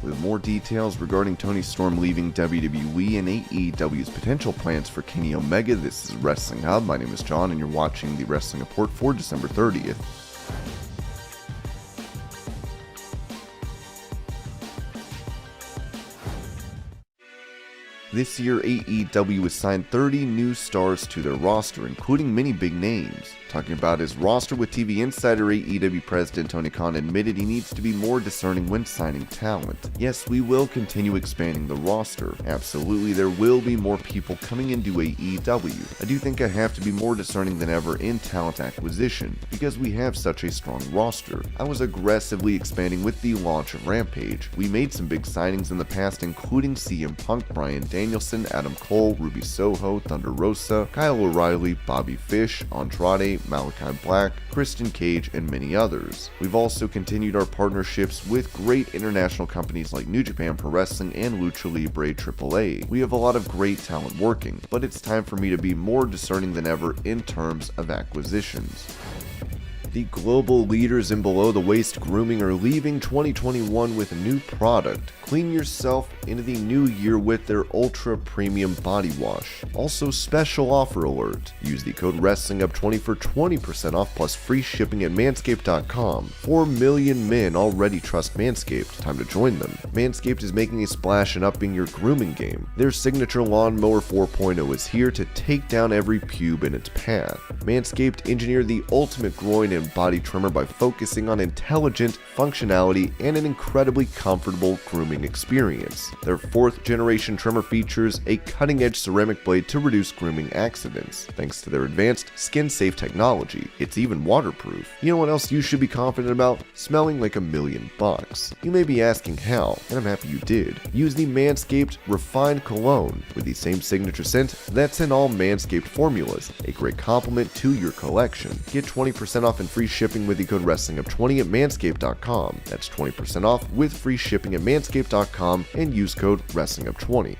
with more details regarding Toni Storm leaving WWE and AEW's potential plans for Kenny Omega. This is Wrestling Hub. My name is John, and you're watching the Wrestling Report for December 30th. This year, AEW has signed 30 new stars to their roster, including many big names. Talking about his roster with TV Insider, AEW President Tony Khan admitted he needs to be more discerning when signing talent. Yes, we will continue expanding the roster. Absolutely, there will be more people coming into AEW. I do think I have to be more discerning than ever in talent acquisition, because we have such a strong roster. I was aggressively expanding with the launch of Rampage. We made some big signings in the past, including CM Punk, Bryan Danielson, Adam Cole, Ruby Soho, Thunder Rosa, Kyle O'Reilly, Bobby Fish, Andrade, Malachi Black, Christian Cage, and many others. We've also continued our partnerships with great international companies like New Japan Pro Wrestling and Lucha Libre AAA. We have a lot of great talent working, but it's time for me to be more discerning than ever in terms of acquisitions. The global leaders in below-the-waist grooming are leaving 2021 with a new product. Clean yourself into the new year with their ultra premium body wash. Also, special offer alert. Use the code WrestlingUp20 for 20% off plus free shipping at manscaped.com. 4 million men already trust Manscaped. Time to join them. Manscaped is making a splash and upping your grooming game. Their signature Lawnmower 4.0 is here to take down every pube in its path. Manscaped engineered the ultimate groin and body trimmer by focusing on intelligent functionality and an incredibly comfortable grooming experience. Their 4th generation trimmer features a cutting-edge ceramic blade to reduce grooming accidents. Thanks to their advanced skin-safe technology, it's even waterproof. You know what else you should be confident about? Smelling like $1,000,000. You may be asking how, and I'm happy you did. Use the Manscaped Refined Cologne with the same signature scent that's in all Manscaped formulas, a great complement to your collection. Get 20% off and free shipping with the code WrestlingUp20 at manscaped.com. That's 20% off with free shipping at manscaped.com and use code WrestlingUp20.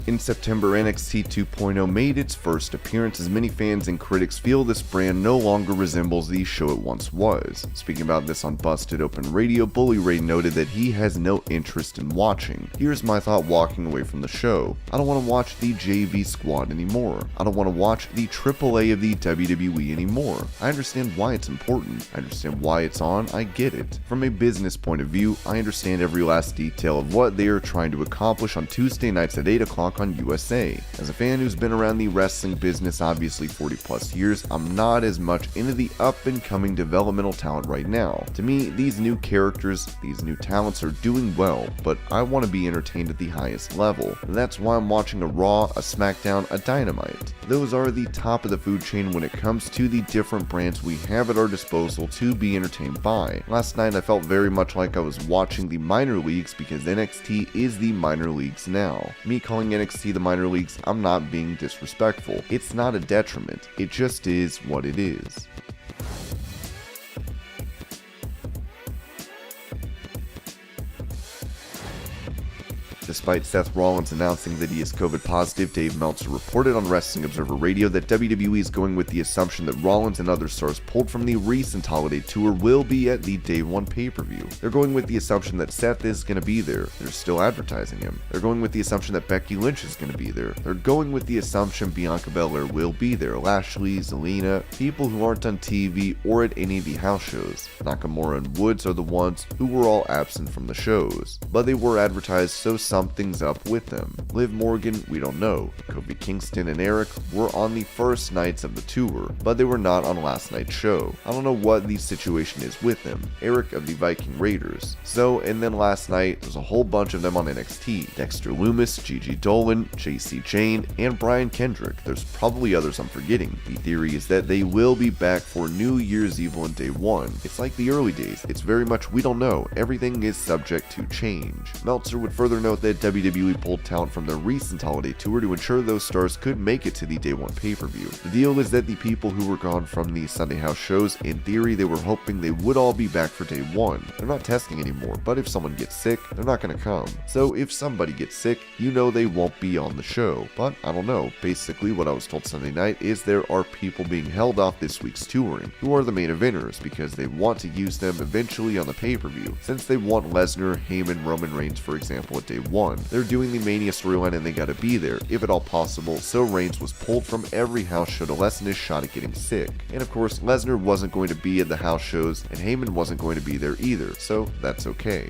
In September, NXT 2.0 made its first appearance as many fans and critics feel this brand no longer resembles the show it once was. Speaking about this on Busted Open Radio, Bully Ray noted that he has no interest in watching. Here's my thought walking away from the show. I don't want to watch the JV squad anymore. I don't want to watch the AAA of the WWE anymore. I understand why it's important. I understand why it's on. I get it. From a business point of view, I understand every last detail of what they are trying to accomplish on Tuesday nights at 8 o'clock on USA. As a fan who's been around the wrestling business obviously 40 plus years, I'm not as much into the up and coming developmental talent right now. To me, these new characters, these new talents are doing well, but I want to be entertained at the highest level. That's why I'm watching a Raw, a SmackDown, a Dynamite. Those are the top of the food chain when it comes to the different brands we have at our disposal to be entertained by. Last night I felt very much like I was watching the minor leagues because NXT is the minor leagues now. Me calling NXT the minor leagues, I'm not being disrespectful. It's not a detriment. It just is what it is. Despite Seth Rollins announcing that he is COVID positive, Dave Meltzer reported on Wrestling Observer Radio that WWE is going with the assumption that Rollins and other stars pulled from the recent holiday tour will be at the Day 1 pay-per-view. They're going with the assumption that Seth is going to be there. They're still advertising him. They're going with the assumption that Becky Lynch is going to be there. They're going with the assumption Bianca Belair will be there. Lashley, Zelina, people who aren't on TV or at any of the house shows. Nakamura and Woods are the ones who were all absent from the shows, but they were advertised, so something's up with them. Liv Morgan, we don't know. Kofi Kingston and Eric were on the first nights of the tour, but they were not on last night's show. I don't know what the situation is with them. Eric of the Viking Raiders. And then last night, there's a whole bunch of them on NXT. Dexter Lumis, Gigi Dolan, JC Jane, and Brian Kendrick. There's probably others I'm forgetting. The theory is that they will be back for New Year's Eve on Day 1. It's like the early days. It's very much we don't know. Everything is subject to change. Meltzer would further note that that WWE pulled talent from their recent holiday tour to ensure those stars could make it to the Day 1 pay-per-view. The deal is that the people who were gone from the Sunday house shows, in theory they were hoping they would all be back for Day 1. They're not testing anymore, but if someone gets sick, they're not going to come. So if somebody gets sick, you know they won't be on the show. But I don't know, basically what I was told Sunday night is there are people being held off this week's touring, who are the main eventers, because they want to use them eventually on the pay-per-view. Since they want Lesnar, Heyman, Roman Reigns for example at Day 1, they're doing the Mania storyline and they gotta be there, if at all possible, so Reigns was pulled from every house show to lessen his shot at getting sick. And of course, Lesnar wasn't going to be at the house shows, and Heyman wasn't going to be there either, so that's okay.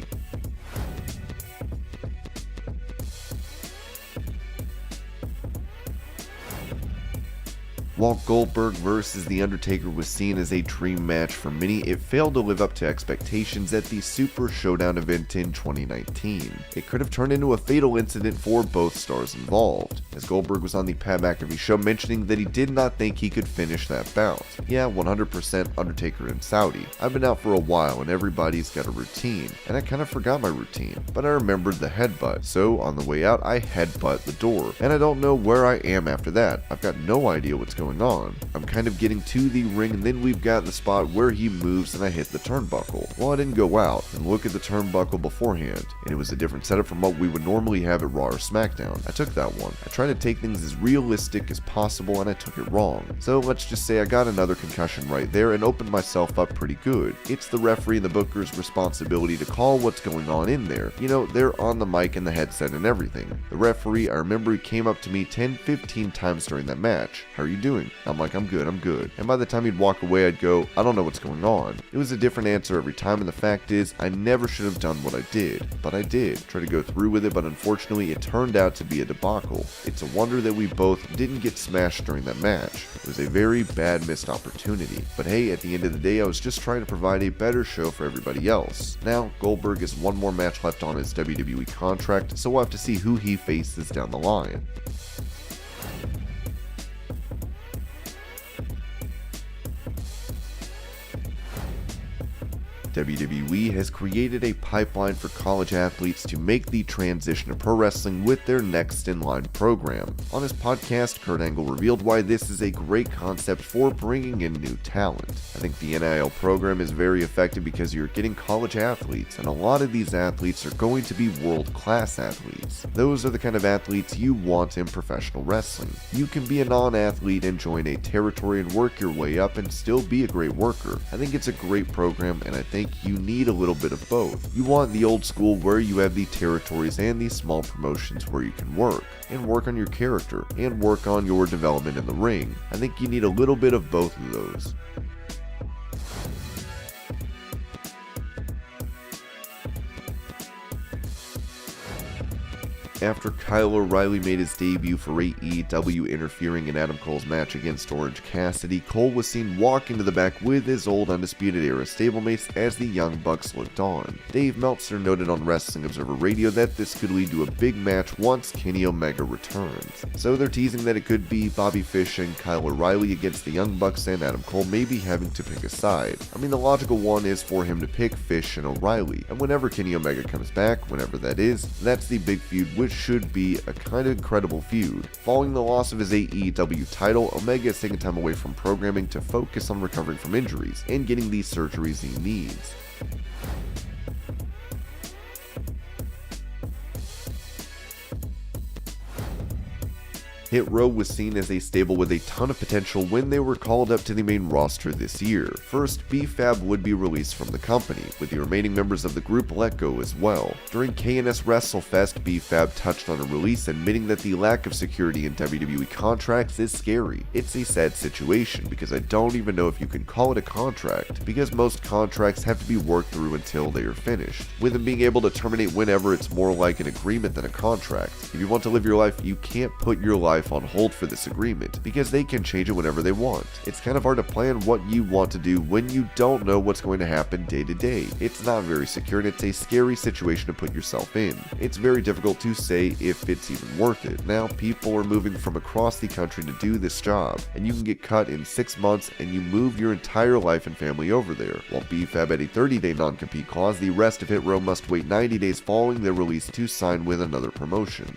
While Goldberg vs. The Undertaker was seen as a dream match for many, it failed to live up to expectations at the Super Showdown event in 2019. It could have turned into a fatal incident for both stars involved, as Goldberg was on the Pat McAfee show mentioning that he did not think he could finish that bout. Yeah, 100% Undertaker and Saudi. I've been out for a while and everybody's got a routine, and I kind of forgot my routine, but I remembered the headbutt, so on the way out I headbutt the door, and I don't know where I am after that. I've got no idea what's going on. I'm kind of getting to the ring, and then we've got the spot where he moves and I hit the turnbuckle. Well, I didn't go out and look at the turnbuckle beforehand, and it was a different setup from what we would normally have at Raw or SmackDown. I took that one. I tried to take things as realistic as possible and I took it wrong. So let's just say I got another concussion right there and opened myself up pretty good. It's the referee and the booker's responsibility to call what's going on in there. You know, they're on the mic and the headset and everything. The referee, I remember he came up to me 10-15 times during that match. How are you doing? I'm like, I'm good. And by the time he'd walk away, I'd go, I don't know what's going on. It was a different answer every time, and the fact is, I never should have done what I did. But I did. Try to go through with it, but unfortunately, it turned out to be a debacle. It's a wonder that we both didn't get smashed during that match. It was a very bad missed opportunity. But hey, at the end of the day, I was just trying to provide a better show for everybody else. Now, Goldberg has one more match left on his WWE contract, so we'll have to see who he faces down the line. WWE has created a pipeline for college athletes to make the transition to pro wrestling with their Next in Line program. On his podcast, Kurt Angle revealed why this is a great concept for bringing in new talent. I think the NIL program is very effective because you're getting college athletes, and a lot of these athletes are going to be world-class athletes. Those are the kind of athletes you want in professional wrestling. You can be a non-athlete and join a territory and work your way up and still be a great worker. I think it's a great program, and I think you need a little bit of both. You want the old school where you have the territories and these small promotions where you can work on your character, and work on your development in the ring. I think you need a little bit of both of those. After Kyle O'Reilly made his debut for AEW interfering in Adam Cole's match against Orange Cassidy, Cole was seen walking to the back with his old Undisputed Era stablemates as the Young Bucks looked on. Dave Meltzer noted on Wrestling Observer Radio that this could lead to a big match once Kenny Omega returns. So they're teasing that it could be Bobby Fish and Kyle O'Reilly against the Young Bucks, and Adam Cole maybe having to pick a side. I mean, the logical one is for him to pick Fish and O'Reilly, and whenever Kenny Omega comes back, whenever that is, that's the big feud, which should be a kind of incredible feud. Following the loss of his AEW title, Omega is taking time away from programming to focus on recovering from injuries and getting these surgeries he needs. Hit Row was seen as a stable with a ton of potential when they were called up to the main roster this year. First, B-Fab would be released from the company, with the remaining members of the group let go as well. During K&S WrestleFest, B-Fab touched on a release, admitting that the lack of security in WWE contracts is scary. It's a sad situation, because I don't even know if you can call it a contract, because most contracts have to be worked through until they are finished. With them being able to terminate whenever, it's more like an agreement than a contract. If you want to live your life, you can't put your life life on hold for this agreement, because they can change it whenever they want. It's kind of hard to plan what you want to do when you don't know what's going to happen day to day. It's not very secure, and it's a scary situation to put yourself in. It's very difficult to say if it's even worth it. Now, people are moving from across the country to do this job, and you can get cut in 6 months and you move your entire life and family over there. While B-Fab had a 30-day non-compete clause, the rest of Hit Row must wait 90 days following their release to sign with another promotion.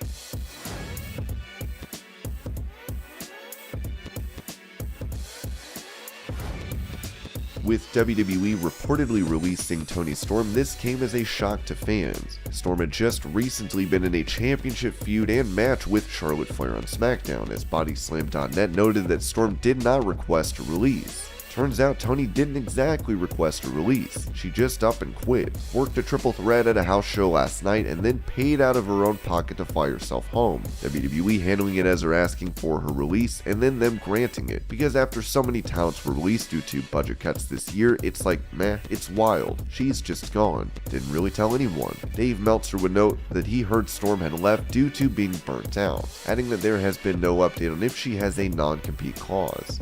With WWE reportedly releasing Toni Storm, this came as a shock to fans. Storm had just recently been in a championship feud and match with Charlotte Flair on SmackDown, as Bodyslam.net noted that Storm did not request a release. Turns out Toni didn't exactly request a release. She just up and quit, worked a triple threat at a house show last night, and then paid out of her own pocket to fly herself home. WWE handling it as her asking for her release, and then them granting it, because after so many talents were released due to budget cuts this year, it's like, meh, it's wild. She's just gone. Didn't really tell anyone. Dave Meltzer would note that he heard Storm had left due to being burnt out, adding that there has been no update on if she has a non-compete clause.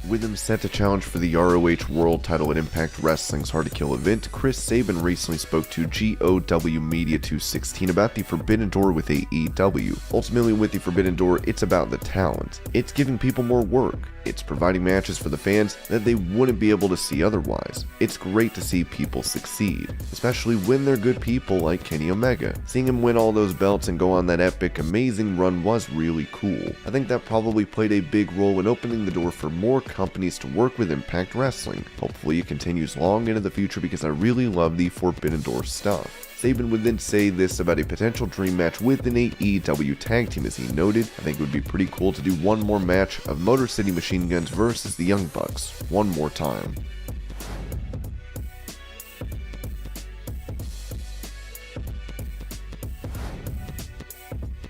With him set to challenge for the ROH World title at Impact Wrestling's Hard to Kill event, Chris Sabin recently spoke to GOW Media 216 about the Forbidden Door with AEW. Ultimately, with the Forbidden Door, it's about the talent. It's giving people more work. It's providing matches for the fans that they wouldn't be able to see otherwise. It's great to see people succeed, especially when they're good people like Kenny Omega. Seeing him win all those belts and go on that epic, amazing run was really cool. I think that probably played a big role in opening the door for more companies to work with Impact Wrestling. Hopefully it continues long into the future, because I really love the Forbidden Door stuff. Sabin would then say this about a potential dream match with an AEW tag team, as he noted, I think it would be pretty cool to do one more match of Motor City Machine Guns versus the Young Bucks, one more time.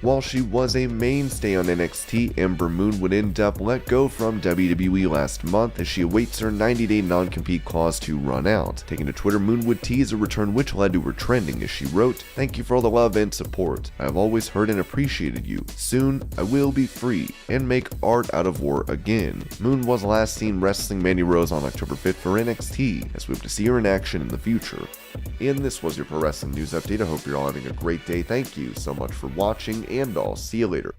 While she was a mainstay on NXT, Ember Moon would end up let go from WWE last month as she awaits her 90-day non-compete clause to run out. Taking to Twitter, Moon would tease a return, which led to her trending, as she wrote, "Thank you for all the love and support. I have always heard and appreciated you. Soon, I will be free and make art out of war again." Moon was last seen wrestling Mandy Rose on October 5th for NXT, as we hope to see her in action in the future. And this was your Pro Wrestling News Update. I hope you're all having a great day. Thank you so much for watching, and I'll see you later.